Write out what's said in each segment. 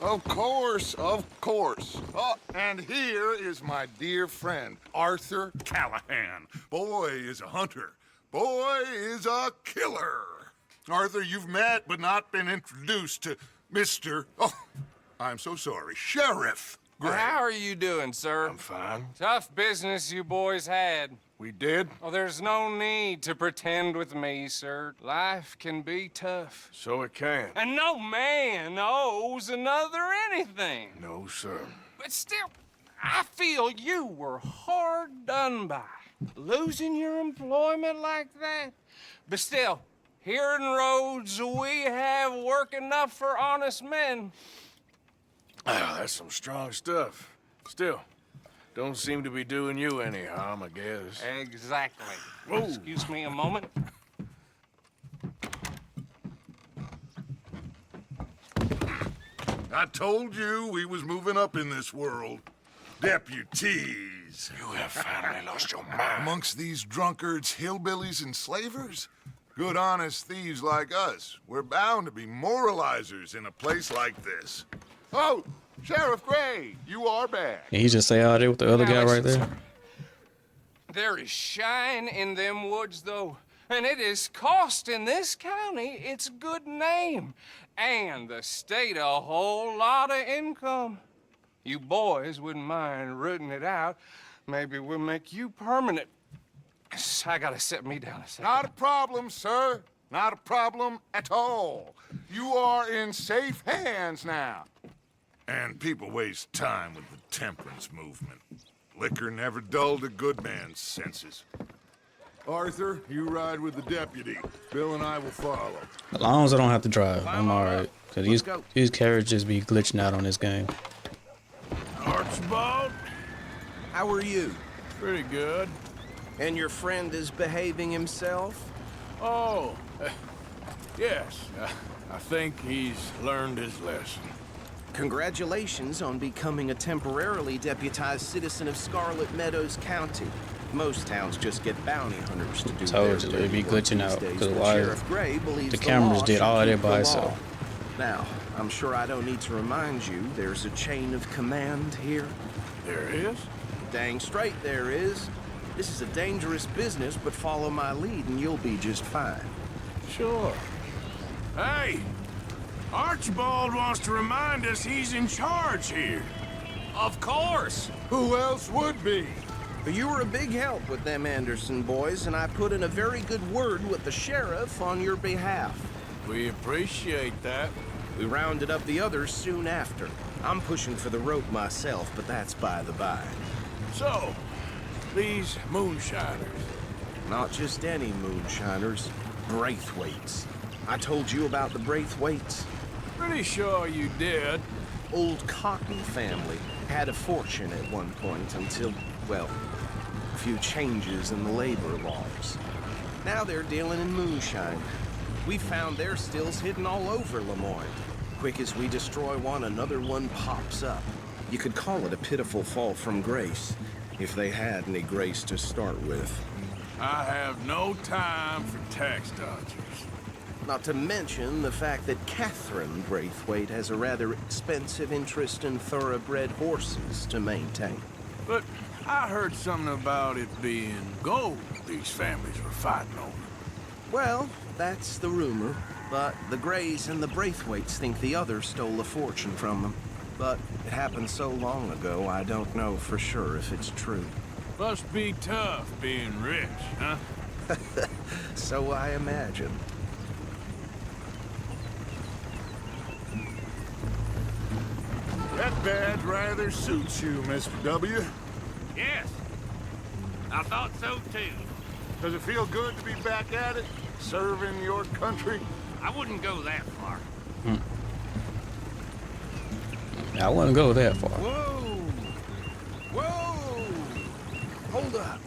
Of course, of course. Oh, and here is my dear friend, Arthur Callahan. Boy is a hunter. Boy is a killer. Arthur, you've met but not been introduced to Mr. Oh, I'm so sorry, Sheriff Gray. How are you doing, sir? I'm fine. Tough business you boys had. We did? Oh, there's no need to pretend with me, sir. Life can be tough. So it can. And no man owes another anything. No, sir. But still, I feel you were hard done by. Losing your employment like that. But still, here in Rhodes, we have work enough for honest men. Oh, that's some strong stuff. Still, don't seem to be doing you any harm, I guess. Exactly. Whoa. Excuse me a moment. I told you we was moving up in this world. Deputies. You have finally lost your mind. Amongst these drunkards, hillbillies, and slavers? Good honest thieves like us. We're bound to be moralizers in a place like this. Oh, Sheriff Gray, you are back. And he just say all that with the other Now guy right listen, there. sir. There is shine in them woods, though, and it is costing this county its good name and the state a whole lot of income. You boys wouldn't mind rooting it out. Maybe we'll make you permanent. I gotta set me down a second. Not a problem, sir. Not a problem at all. You are in safe hands now. And people waste time with the temperance movement. Liquor never dulled a good man's senses. Arthur, you ride with the deputy. Bill and I will follow. As long as I don't have to drive, I'm alright. Cause these carriages be glitching out on this game. Archibald? How are you? Pretty good. And your friend is behaving himself? Oh, yes. I think he's learned his lesson. Congratulations on becoming a temporarily deputized citizen of Scarlet Meadows County. Most towns just get bounty hunters to do Told their you, it'd be dirty work glitching these out, days, 'cause but why- Sheriff Gray believes the the cameras law did should all that keep by the itself. law. Now, I'm sure I don't need to remind you there's a chain of command here. There is? Dang straight there is. This is a dangerous business, but follow my lead and you'll be just fine. Sure. Hey! Archibald wants to remind us he's in charge here. Of course. Who else would be? But you were a big help with them Anderson boys, and I put in a very good word with the sheriff on your behalf. We appreciate that. We rounded up the others soon after. I'm pushing for the rope myself, but that's by the by. So, these moonshiners. Not just any moonshiners, Braithwaites. I told you about the Braithwaites. Pretty sure you did. Old Cotton family had a fortune at one point until, well, a few changes in the labor laws. Now they're dealing in moonshine. We found their stills hidden all over Lemoyne. Quick as we destroy one, another one pops up. You could call it a pitiful fall from grace, if they had any grace to start with. I have no time for tax dodgers. Not to mention the fact that Catherine Braithwaite has a rather expensive interest in thoroughbred horses to maintain. But I heard something about it being gold these families were fighting over. Well, that's the rumor, but the Grays and the Braithwaites think the others stole a fortune from them. But it happened so long ago, I don't know for sure if it's true. Must be tough being rich, huh? So I imagine. That badge rather suits you, Mr. W. Yes, I thought so too. Does it feel good to be back at it? Serving your country? I wouldn't go that far. I wouldn't go that far. Whoa! Whoa! Hold up.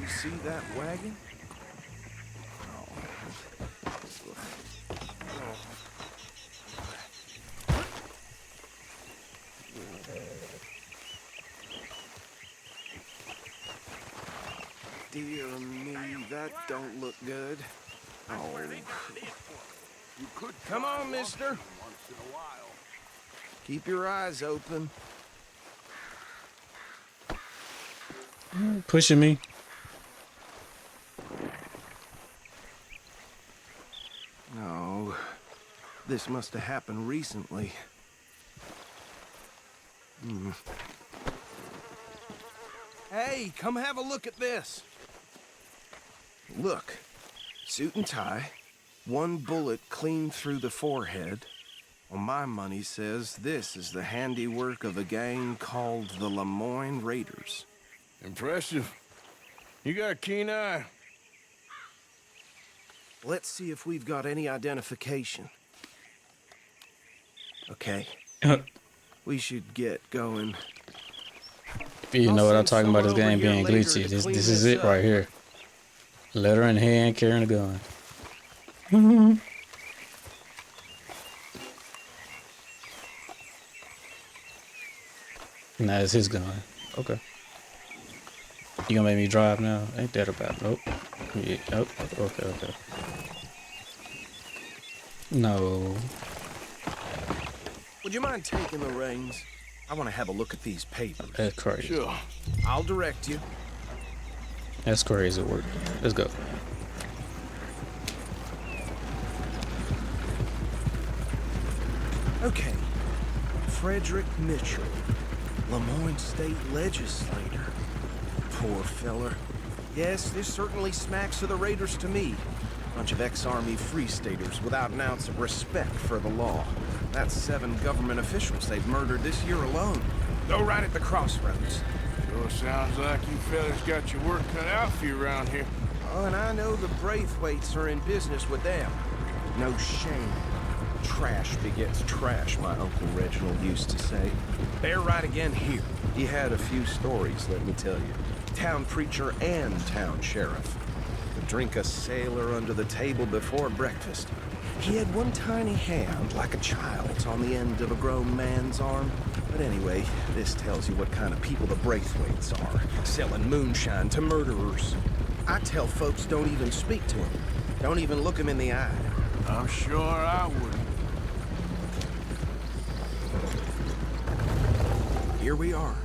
You see that wagon? Dear me, that don't look good. Oh. You could Come on, mister. once in a while. Keep your eyes open. Pushing me. No, this must have happened recently. Hey, come have a look at this. Look, suit and tie, one bullet clean through the forehead. Well, my money says this is the handiwork of a gang called the Lemoyne Raiders. Impressive. You got a keen eye. Let's see if we've got any identification. Okay, we should get going. You know what I'm talking about, this game being glitchy. This is it right here. Letter in hand, carrying a gun. Nah, it's his gun. Okay. You gonna make me drive now? Ain't that about? Nope. Yeah. Oh, okay. No. Would you mind taking the reins? I want to have a look at these papers. That's crazy. Sure. I'll direct you. That's crazy work. Let's go. Okay. Frederick Mitchell, Lemoyne State Legislator. Poor feller. Yes, this certainly smacks of the Raiders to me. Bunch of ex-Army Free Staters without an ounce of respect for the law. That's 7 government officials they've murdered this year alone. Go right at the crossroads. Sure sounds like you fellas got your work cut out for you around here. Oh, and I know the Braithwaites are in business with them. No shame. Trash begets trash, my Uncle Reginald used to say. They're right again here. He had a few stories, let me tell you. Town preacher and town sheriff. Would drink a sailor under the table before breakfast. He had one tiny hand, like a child's, on the end of a grown man's arm. But anyway, this tells you what kind of people the Braithwaites are. Selling moonshine to murderers. I tell folks don't even speak to him. Don't even look him in the eye. I'm sure I wouldn't. Here we are.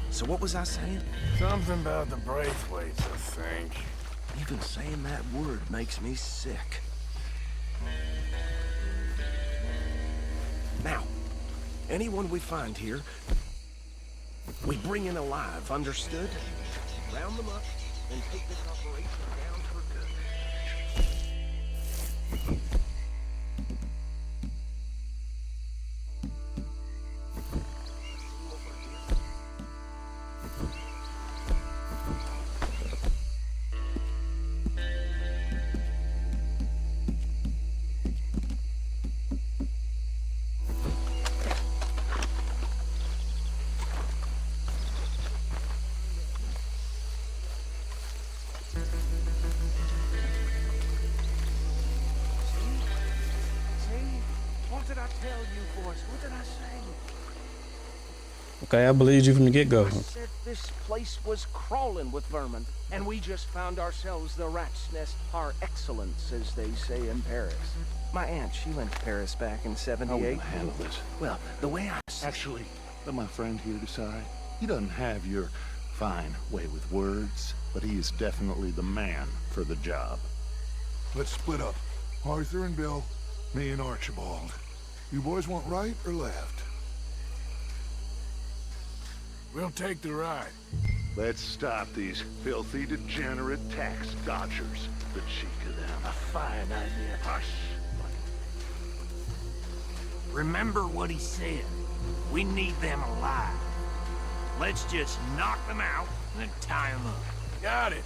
So what was I saying? Something about the Braithwaites, I think. Even saying that word makes me sick. Now, anyone we find here, we bring in alive, understood? Round them up, and take this operation down for good. What did I tell you, boys? What did I say? Okay, I believed you from the get-go. I said this place was crawling with vermin, and we just found ourselves the rat's nest par excellence, as they say in Paris. My aunt, she went to Paris back in '78. How will you handle this? Well, the way I... Actually, let my friend here decide. He doesn't have your fine way with words, but he is definitely the man for the job. Let's split up. Arthur and Bill, me and Archibald. You boys want right or left? We'll take the ride. Let's stop these filthy, degenerate tax dodgers. The cheek of them. A fine idea. Hush. Remember what he said. We need them alive. Let's just knock them out and tie them up. Got it,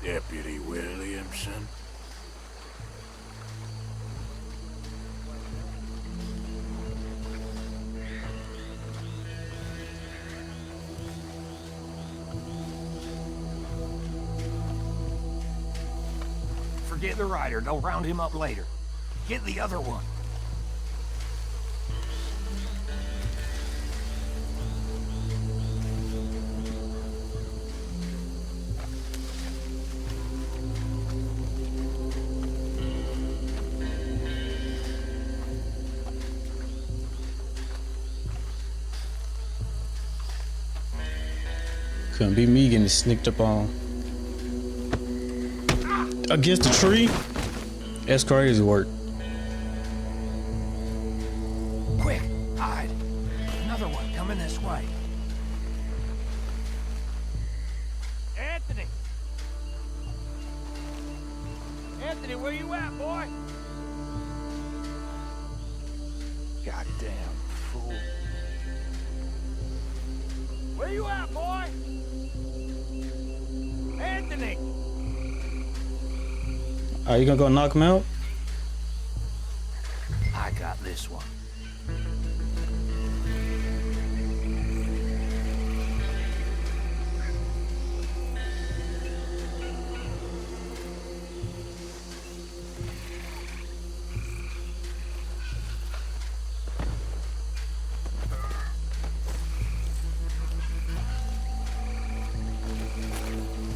Deputy Williamson. Forget the rider. Don't round him up later. Get the other one. Couldn't be me getting sneaked up on. Against the tree? That's crazy work. Quick, hide. Another one coming this way. Anthony! Anthony, where you at, boy? Goddamn fool. Where you at, boy? Anthony! Are you gonna go knock him out? I got this one.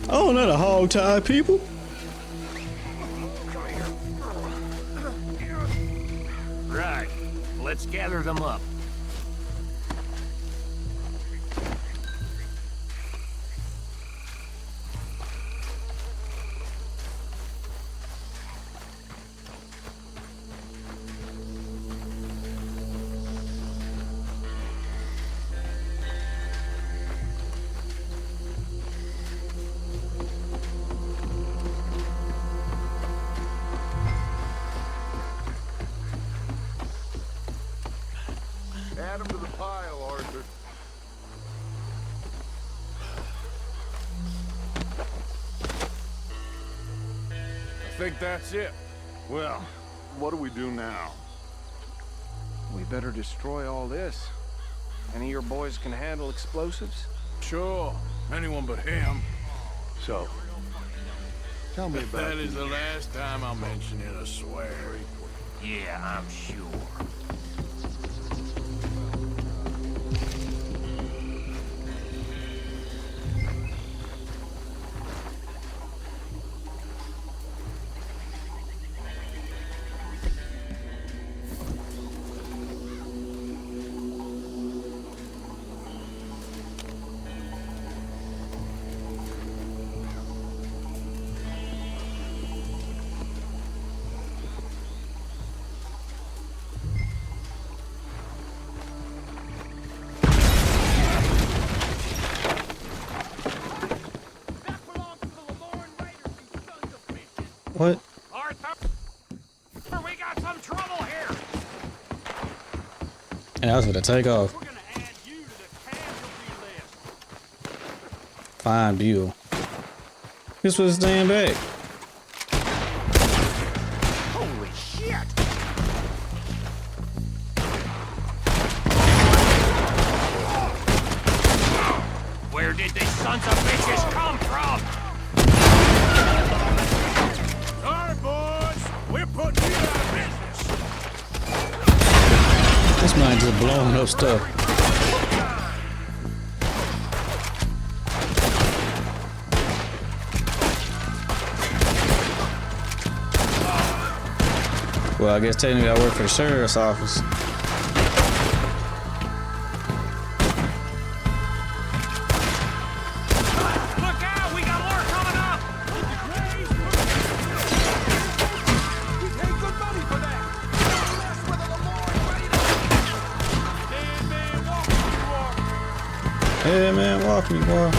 Oh, not a hog tie, people. Right. Let's gather them up. Add them to the pile, Arthur. I think that's it. Well, what do we do now? We better destroy all this. Any of your boys can handle explosives? Sure. Anyone but him. So, tell me about That is the last time I'll mention it, I swear. Yeah, I'm sure. What? Arthur, we got some trouble here. And I was gonna take off. We're gonna add you to the casualty list. Fine, Buell. This was staying back. Holy shit! Where did these sons of bitches come from? Sorry, boys. We're putting you out of business. This man just blowing up stuff. Well, I guess technically I work for the sheriff's office. Look out! We got more coming up! We paid good money for that! That's where the Lord ready to... Dead man walking you are! Hey man, walk me, boy.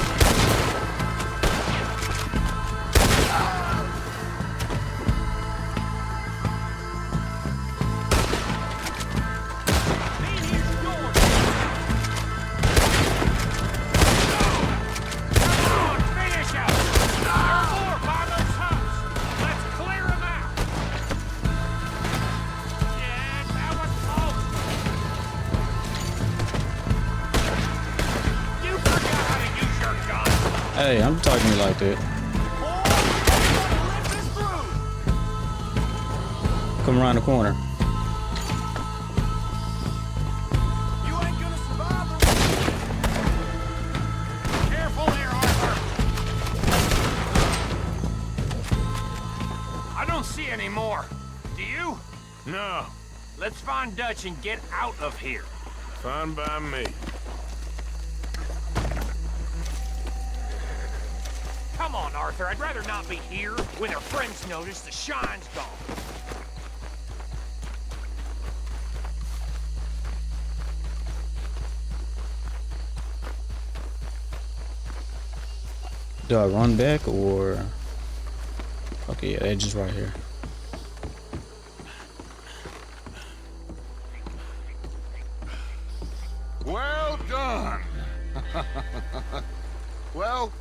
Hey, I'm talking to you like that. Come around the corner. You ain't gonna survive the... Careful there, Arthur! I don't see any more. Do you? No. Let's find Dutch and get out of here. Fine by me. Come on, Arthur. I'd rather not be here when our friends notice the shine's gone. Do I run back or? Okay, yeah, they're just right here. Well done. Well,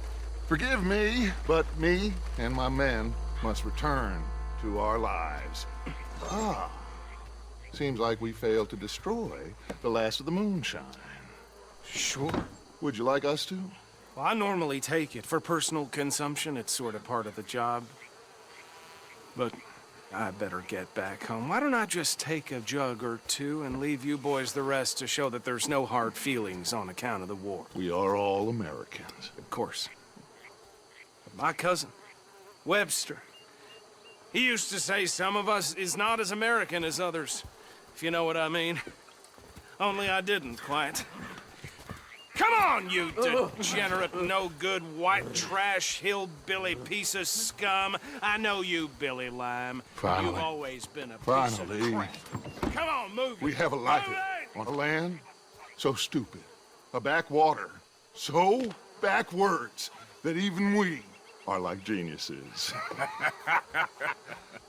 forgive me, but me and my men must return to our lives. Ah, seems like we failed to destroy the last of the moonshine. Sure. Would you like us to? Well, I normally take it. For personal consumption, it's sort of part of the job. But I better get back home. Why don't I just take a jug or two and leave you boys the rest to show that there's no hard feelings on account of the war? We are all Americans. Of course. But my cousin, Webster, he used to say some of us is not as American as others, if you know what I mean. Only I didn't quite. Come on, you degenerate, no-good, white trash, hillbilly piece of scum. I know you, Billy Lime. Finally. You've always been a piece Finally. of crap. Come on, move We it. have a life Move it! on a land so stupid, a backwater so backwards that even we are like geniuses.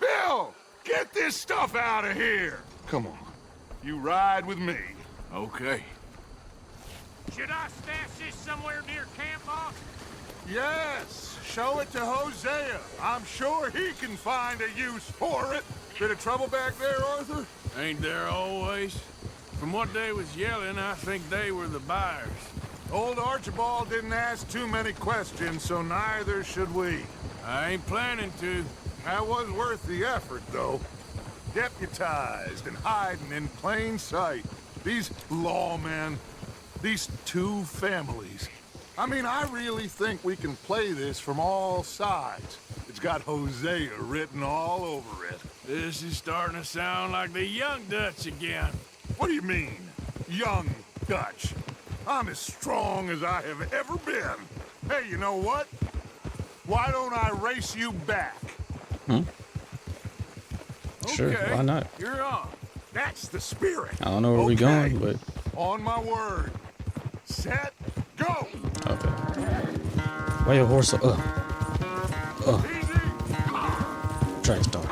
Bill, get this stuff out of here. Come on. You ride with me. Okay. Should I stash this somewhere near camp, boss? Yes, show it to Hosea. I'm sure he can find a use for it. Bit of trouble back there, Arthur? Ain't there always? From what they was yelling, I think they were the buyers. Old Archibald didn't ask too many questions, so neither should we. I ain't planning to. That was worth the effort, though. Deputized and hiding in plain sight. These lawmen, these two families. I mean, I really think we can play this from all sides. It's got Hosea written all over it. This is starting to sound like the Young Dutch again. What do you mean, young Dutch? I'm as strong as I have ever been. Hey, you know what? Why don't I race you back? Sure, Okay, why not? You're on. That's the spirit. I don't know where we're Okay. going, but On my word. Set, go! okay. Why your horse? Easy! Track star.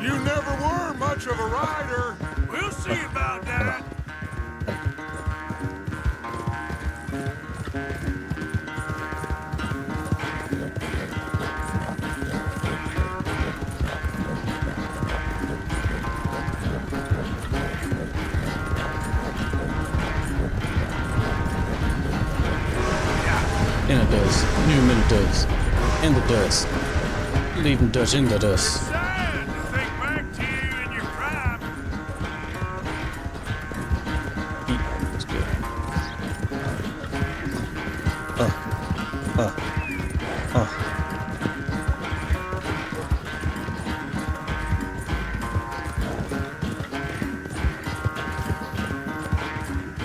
You never were much of a rider. We'll see about that. In the dust. Leave him in the dust. In the dust. Leave him Dutch in the dust. Sad to think back to you in your prime. That's good.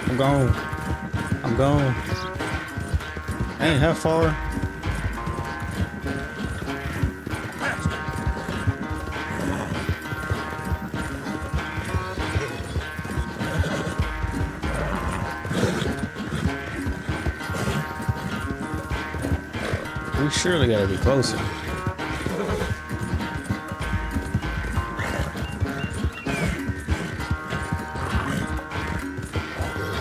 I'm gone. I'm gone. Ain't how far? We surely gotta be closer.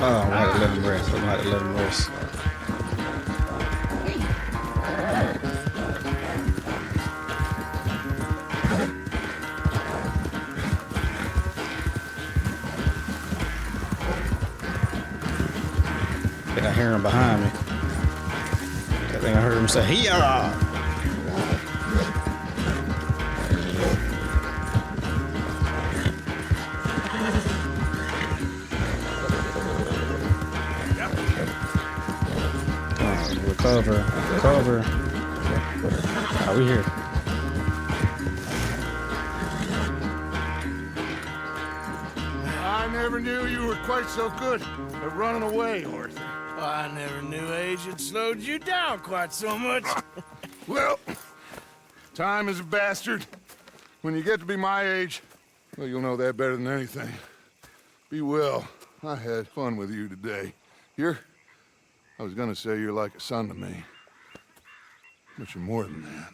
Oh, I'm gonna have to let him rest. I'm gonna have to let him rest. I think I hear him behind me. I think I heard him say, "Hee-yah!" Recover, recover. Are we here? I never knew you were quite so good at running away, Arthur. I never knew age had slowed you down quite so much. Well, time is a bastard. When you get to be my age, well, you'll know that better than anything. Be well. I had fun with you today. I was gonna say you're like a son to me. But you're more than that.